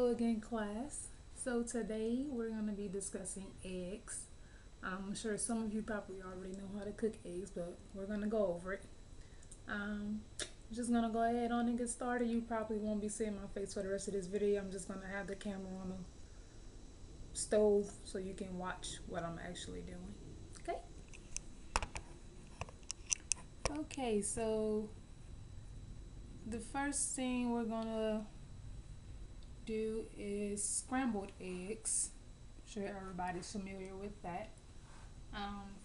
Hello again, class. So today we're going to be discussing eggs. I'm sure some of you probably already know how to cook eggs, but we're going to go over it. Just going to go ahead on and get started. You probably won't be seeing my face for the rest of this video. I'm just going to have the camera on the stove so you can watch what I'm actually doing. Okay? Okay, so the first thing we're going to do is scrambled eggs. I'm sure everybody's familiar with that.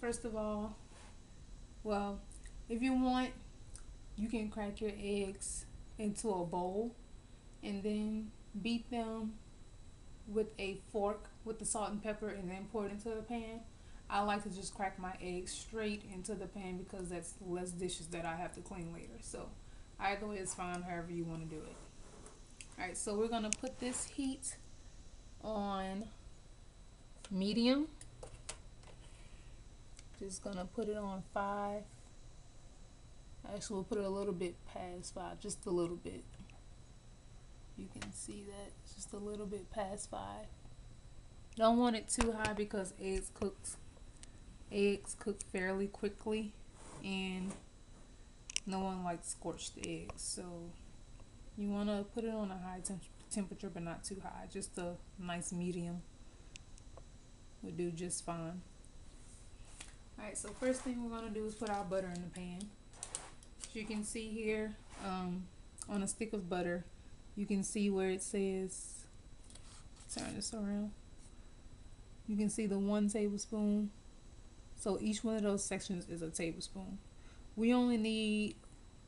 First of all, well, if you want, you can crack your eggs into a bowl and then beat them with a fork with the salt and pepper and then pour it into the pan. I like to just crack my eggs straight into the pan because that's less dishes that I have to clean later. So either way is fine, however you want to do it. Alright, so we're going to put this heat on medium. Just going to put it on 5. Actually, we'll put it a little bit past 5, just a little bit. You can see that, just a little bit past 5. Don't want it too high because eggs cook fairly quickly, and no one likes scorched eggs. So you want to put it on a high temperature, but not too high. Just a nice medium would do just fine. Alright, so first thing we're going to do is put our butter in the pan. As you can see here, on a stick of butter, you can see where it says, turn this around, you can see the 1 tablespoon. So each one of those sections is a tablespoon. We only need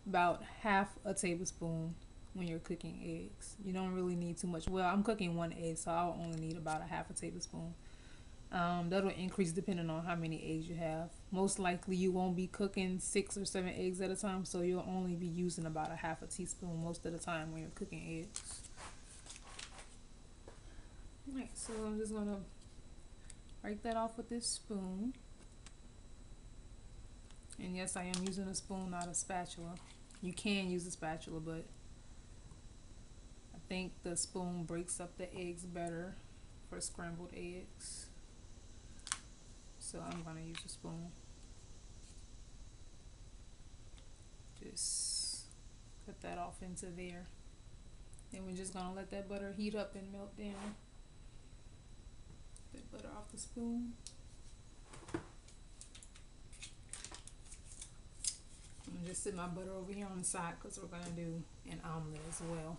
about half a tablespoon when you're cooking eggs. You don't really need too much. Well, I'm cooking 1 egg, so I'll only need about a half a tablespoon. That'll increase depending on how many eggs you have. Most likely you won't be cooking 6 or 7 eggs at a time, so you'll only be using about a half a teaspoon most of the time when you're cooking eggs. Alright, so I'm just going to break that off with this spoon. And yes, I am using a spoon, not a spatula. You can use a spatula, but I think the spoon breaks up the eggs better for scrambled eggs. So I'm going to use a spoon. Just cut that off into there. Then we're just going to let that butter heat up and melt down. That butter off the spoon. I'm going to just sit my butter over here on the side because we're going to do an omelet as well.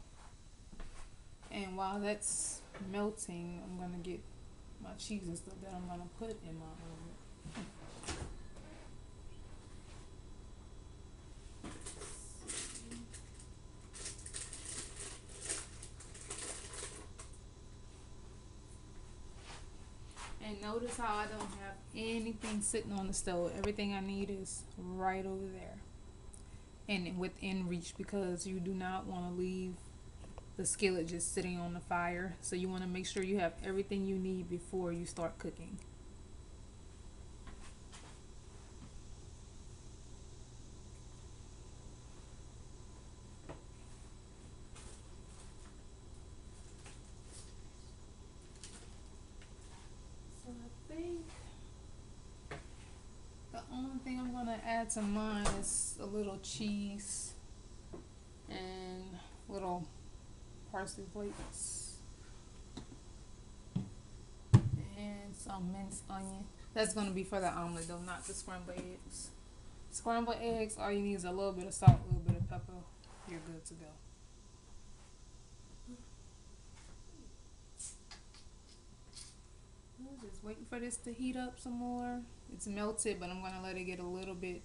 And while that's melting, I'm going to get my cheese and stuff that I'm going to put in my omelet. And notice how I don't have anything sitting on the stove. Everything I need is right over there and within reach, because you do not want to leave the skillet just sitting on the fire. So you want to make sure you have everything you need before you start cooking. So I think the only thing I'm going to add to mine is a little cheese and little parsley flakes and some minced onion. That's going to be for the omelet though, not the scrambled eggs. Scrambled eggs, all you need is a little bit of salt, a little bit of pepper. You're good to go. I'm just waiting for this to heat up some more. It's melted, but I'm going to let it get a little bit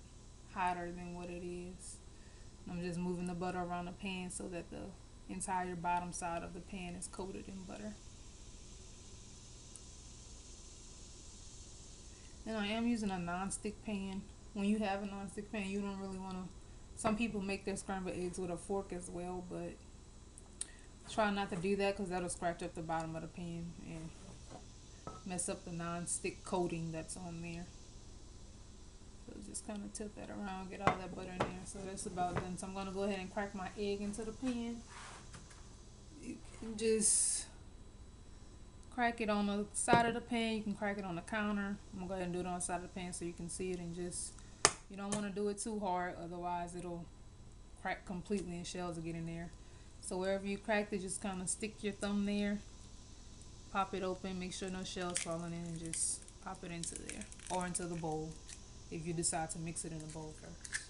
hotter than what it is. I'm just moving the butter around the pan so that the entire bottom side of the pan is coated in butter. And I am using a non-stick pan. When you have a non-stick pan, you don't really want to. Some people make their scrambled eggs with a fork as well, but try not to do that because that'll scratch up the bottom of the pan and mess up the non-stick coating that's on there. So just kind of tilt that around, get all that butter in there. So that's about done. So I'm going to go ahead and crack my egg into the pan. You can just crack it on the side of the pan. You can crack it on the counter. I'm gonna go ahead and do it on the side of the pan so you can see it, and just, you don't want to do it too hard, otherwise it'll crack completely and shells will get in there. So wherever you cracked it, just kind of stick your thumb there, pop it open, make sure no shells falling in, and just pop it into there or into the bowl if you decide to mix it in a bowl first.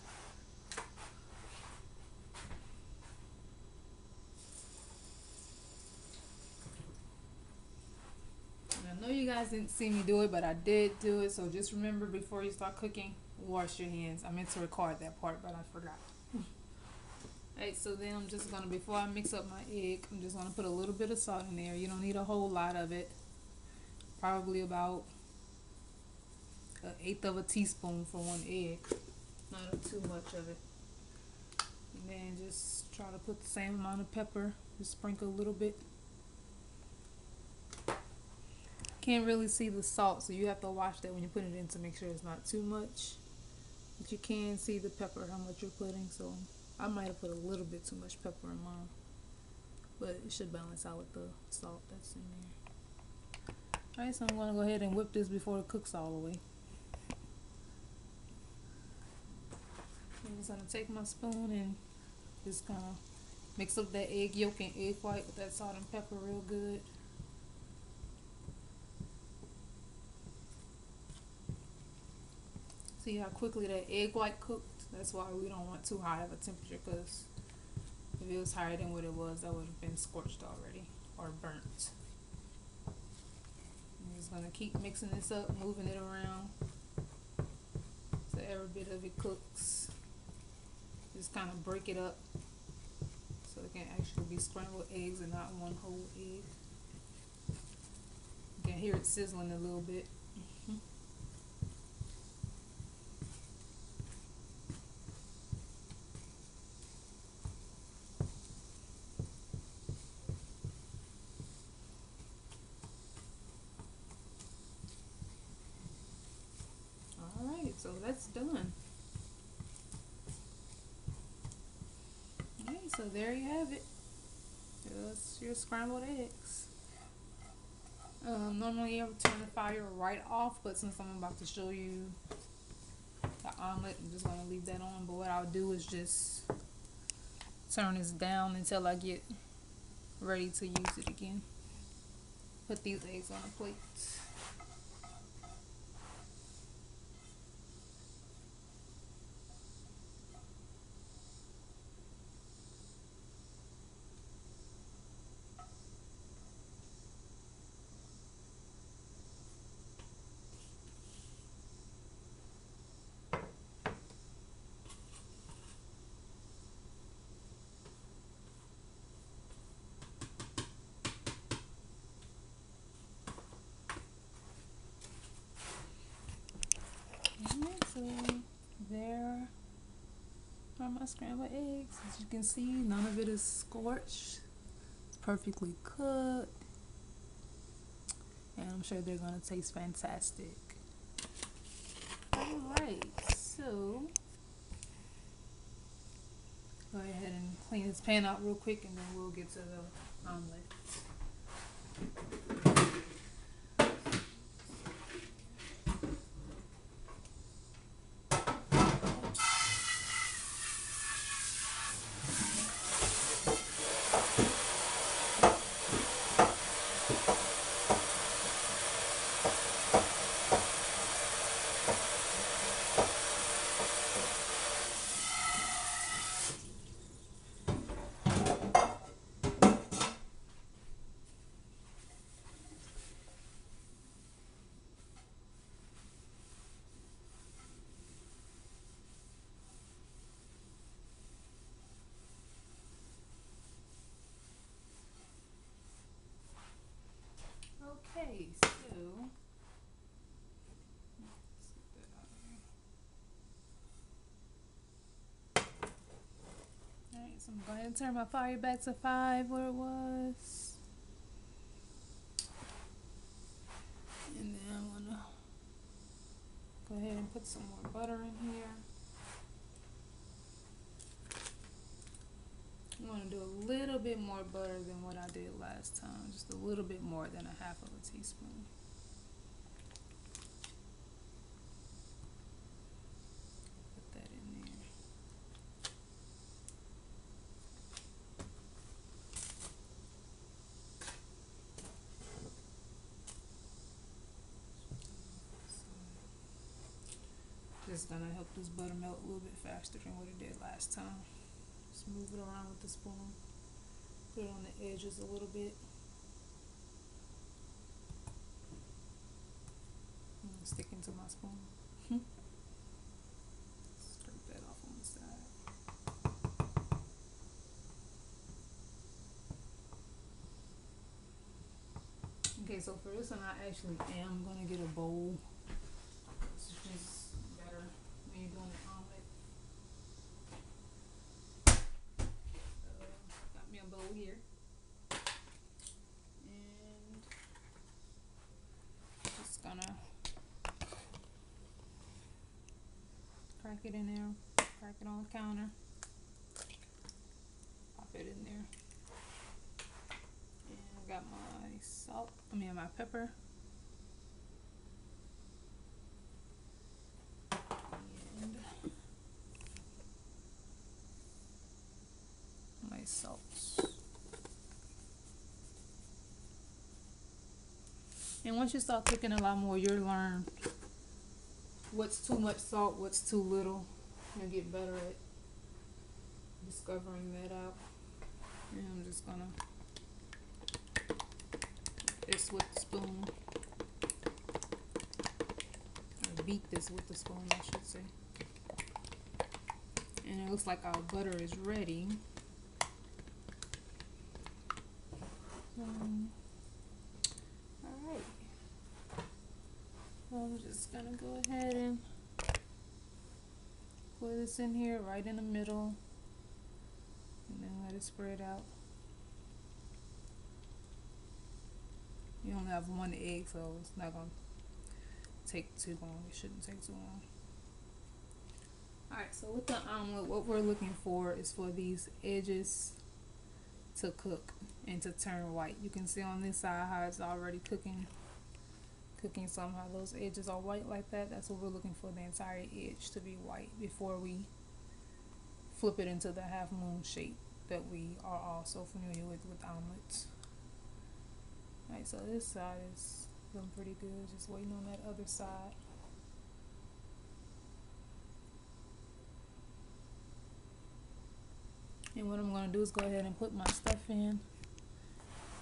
I know you guys didn't see me do it, but I did do it. So just remember, before you start cooking, wash your hands. I meant to record that part, but I forgot. Alright, so then I'm just gonna, before I mix up my egg, I'm just gonna put a little bit of salt in there. You don't need a whole lot of it. Probably about 1/8 of a teaspoon for one egg. Not too much of it. And then just try to put the same amount of pepper. Just sprinkle a little bit. Can't really see the salt, so you have to watch that when you put it in to make sure it's not too much. But you can see the pepper, how much you're putting. So I might have put a little bit too much pepper in mine, but it should balance out with the salt that's in there. Alright, so I'm going to go ahead and whip this before it cooks all the way. I'm just going to take my spoon and just kind of mix up that egg yolk and egg white with that salt and pepper real good. See how quickly that egg white cooked? That's why we don't want too high of a temperature, because if it was higher than what it was, that would have been scorched already or burnt. I'm just going to keep mixing this up, moving it around so every bit of it cooks. Just kind of break it up so it can actually be scrambled eggs and not one whole egg. You can hear it sizzling a little bit. Alright, so that's done. Alright, so there you have it. That's your scrambled eggs. Normally I would turn the fire right off, but since I'm about to show you the omelet, I'm just going to leave that on. But what I'll do is just turn this down until I get ready to use it again. Put these eggs on a plate. Alright, so there are my scrambled eggs. As you can see, none of it is scorched. It's perfectly cooked. And I'm sure they're going to taste fantastic. Alright, so go ahead and clean this pan out real quick, and then we'll get to the omelet. Okay, so alright, so I'm going to turn my fire back to 5 where it was. And then I'm going to go ahead and put some more butter in here. I'm gonna do a little bit more butter than what I did last time. Just a little bit more than a half of a teaspoon. Put that in there. This is gonna help this butter melt a little bit faster than what it did last time. Just move it around with the spoon. Put it on the edges a little bit. Sticking to my spoon. Scrape that off on the side. Okay, so for this one, I actually am gonna get a bowl. It's just better when you're doing the omelet. Got me a bowl here. And just gonna crack it in there, crack it on the counter, pop it in there. And I got my salt, my pepper. And my salt. And once you start cooking a lot more, you'll learn what's too much salt, what's too little. You'll get better at discovering that out. And I'm just gonna put this with the spoon. Or beat this with the spoon, I should say. And it looks like our butter is ready. Alright. I'm just gonna go ahead and pour this in here right in the middle. And then let it spread out. You only have one egg, so it's not gonna take too long. It shouldn't take too long. Alright, so with the omelet, what we're looking for is for these edges to cook and to turn white. You can see on this side how it's already cooking somehow. Those edges are white like that. That's what we're looking for, the entire edge to be white before we flip it into the half moon shape that we are all so familiar with omelets. Alright, so this side is looking pretty good. Just waiting on that other side. And what I'm going to do is go ahead and put my stuff in.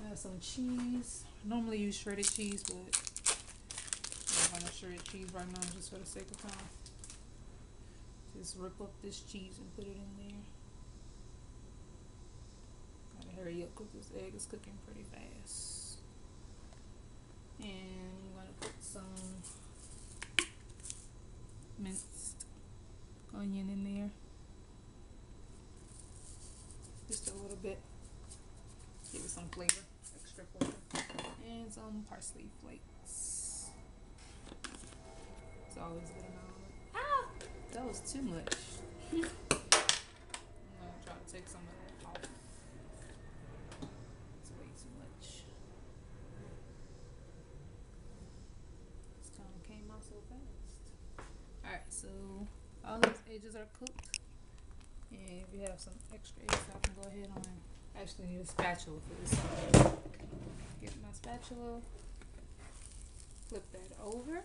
I have some cheese. I normally use shredded cheese, but I'm going to shred cheese right now just for the sake of time. Just rip up this cheese and put it in there. Gotta hurry up because this egg is cooking pretty fast. And I'm going to put some minced onion in there. Just a little bit. Give it some flavor, extra flavor. And some parsley flakes. It's always good in omelet. Ah! That was too much. I'm gonna try to take some of that off. It's way too much. This time came out so fast. Alright, so all those edges are cooked. And if you have some extra eggs, I can go ahead on and actually need a spatula for this. Get my spatula, flip that over,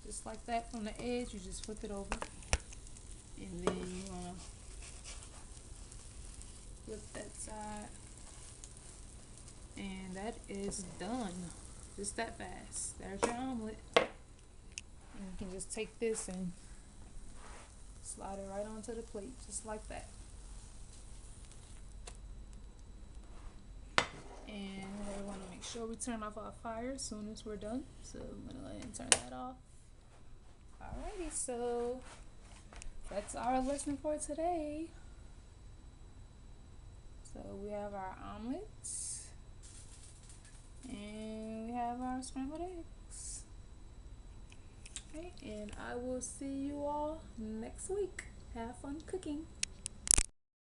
just like that from the edge. You just flip it over, and then you wanna flip that side, and that is done. Just that fast. There's your omelet. And you can just take this and slide it right onto the plate, just like that. And we want to make sure we turn off our fire as soon as we're done. So I'm going to go ahead and turn that off. Alrighty, so that's our lesson for today. So we have our omelets. And we have our scrambled eggs. Okay, and I will see you all next week. Have fun cooking.